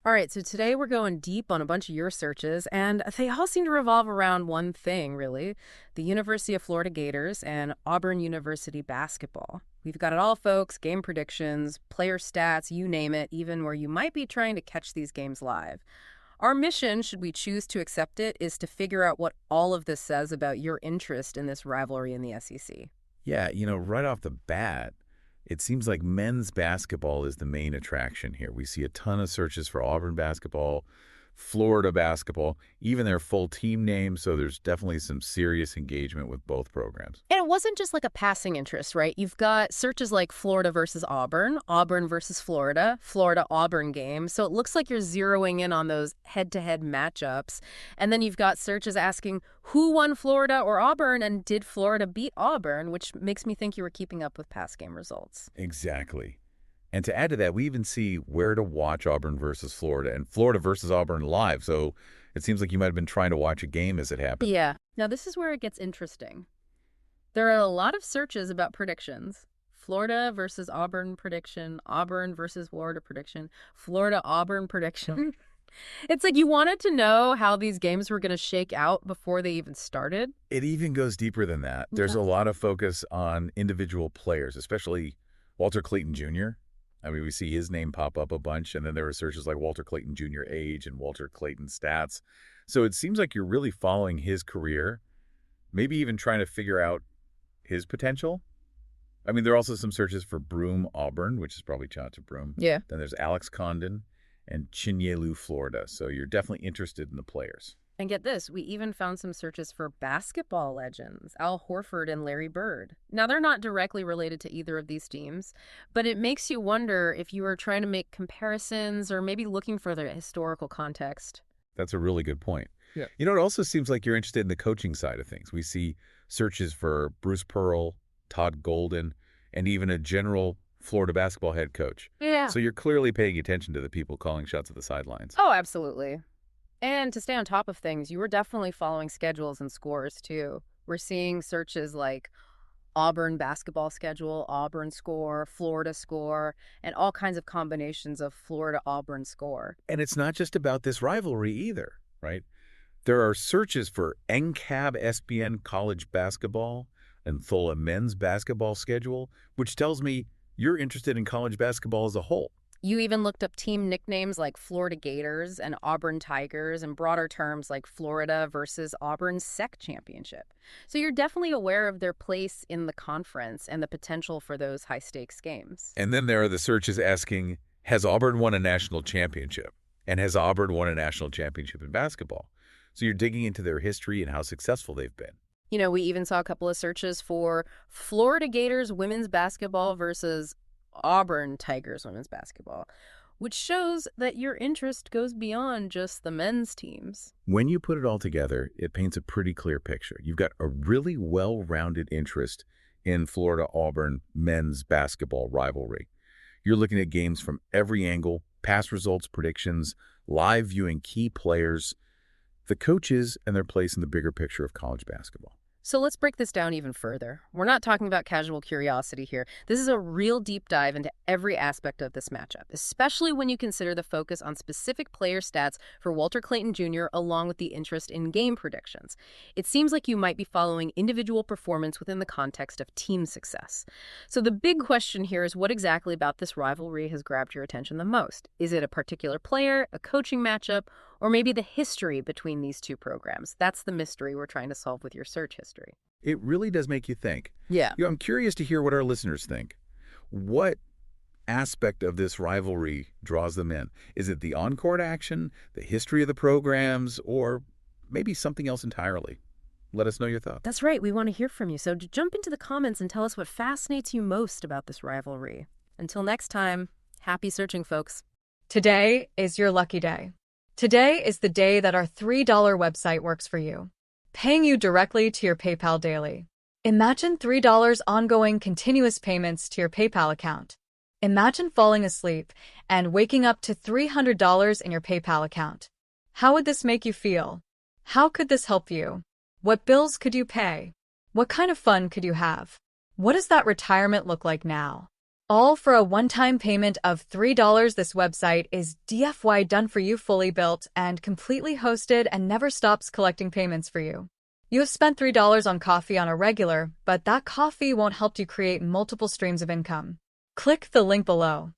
All right, so today we're going deep on a bunch of your searches, and they all seem to revolve around one thing, really: the University of Florida Gators and Auburn University basketball. We've got it all, folks: game predictions, player stats, you name it, even where you might be trying to catch these games live. Our mission, should we choose to accept it, is to figure out what all of this says about your interest in this rivalry in the SEC. Yeah, right off the bat, it seems like men's basketball is the main attraction here. We see a ton of searches for Auburn basketball, Florida basketball, even their full team name, so there's definitely some serious engagement with both programs. And it wasn't just like a passing interest, right? You've got searches like Florida versus Auburn, Auburn versus Florida, Florida-Auburn game. So it looks like you're zeroing in on those head-to-head matchups. And then you've got searches asking who won Florida or Auburn, and did Florida beat Auburn, which makes me think you were keeping up with past game results. Exactly. And to add to that, we even see where to watch Auburn versus Florida and Florida versus Auburn live. So it seems like you might have been trying to watch a game as it happened. Yeah. Now, this is where it gets interesting. There are a lot of searches about predictions. Florida versus Auburn prediction, Auburn versus Florida prediction, Florida-Auburn prediction. It's like you wanted to know how these games were going to shake out before they even started. It even goes deeper than that. There's a lot of focus on individual players, especially Walter Clayton Jr. I mean, we see his name pop up a bunch, and then there are searches like Walter Clayton Jr. age and Walter Clayton stats. So it seems like you're really following his career, maybe even trying to figure out his potential. I mean, there are also some searches for Broome Auburn, which is probably Chauncey Broome. Yeah. Then there's Alex Condon and Chinyelu Florida. So you're definitely interested in the players. And get this, we even found some searches for basketball legends, Al Horford and Larry Bird. Now, they're not directly related to either of these teams, but it makes you wonder if you are trying to make comparisons or maybe looking for their historical context. That's a really good point. Yeah. It also seems like you're interested in the coaching side of things. We see searches for Bruce Pearl, Todd Golden, and even a general Florida basketball head coach. Yeah. So you're clearly paying attention to the people calling shots at the sidelines. Oh, absolutely. And to stay on top of things, you were definitely following schedules and scores, too. We're seeing searches like Auburn basketball schedule, Auburn score, Florida score, and all kinds of combinations of Florida-Auburn score. And it's not just about this rivalry either, right? There are searches for NCAB SBN college basketball and Thola men's basketball schedule, which tells me you're interested in college basketball as a whole. You even looked up team nicknames like Florida Gators and Auburn Tigers, and broader terms like Florida versus Auburn SEC Championship. So you're definitely aware of their place in the conference and the potential for those high-stakes games. And then there are the searches asking, has Auburn won a national championship? And has Auburn won a national championship in basketball? So you're digging into their history and how successful they've been. You know, we even saw a couple of searches for Florida Gators women's basketball versus Auburn Tigers women's basketball, which shows that your interest goes beyond just the men's teams. When you put it all together, it paints a pretty clear picture. You've got a really well-rounded interest in Florida-Auburn men's basketball rivalry. You're looking at games from every angle, past results, predictions, live viewing key players, the coaches, and their place in the bigger picture of college basketball. So let's break this down even further. We're not talking about casual curiosity here. This is a real deep dive into every aspect of this matchup, especially when you consider the focus on specific player stats for Walter Clayton Jr. along with the interest in game predictions. It seems like you might be following individual performance within the context of team success. So the big question here is, what exactly about this rivalry has grabbed your attention the most? Is it a particular player, a coaching matchup, or maybe the history between these two programs? That's the mystery we're trying to solve with your search history. It really does make you think. Yeah. I'm curious to hear what our listeners think. What aspect of this rivalry draws them in? Is it the on-court action, the history of the programs, or maybe something else entirely? Let us know your thoughts. That's right. We want to hear from you. So jump into the comments and tell us what fascinates you most about this rivalry. Until next time, happy searching, folks. Today is your lucky day. Today is the day that our $3 website works for you, paying you directly to your PayPal daily. Imagine $3 ongoing continuous payments to your PayPal account. Imagine falling asleep and waking up to $300 in your PayPal account. How would this make you feel? How could this help you? What bills could you pay? What kind of fun could you have? What does that retirement look like now? All for a one-time payment of $3. This website is DFY done for you, fully built and completely hosted, and never stops collecting payments for you. You have spent $3 on coffee on a regular, but that coffee won't help you create multiple streams of income. Click the link below.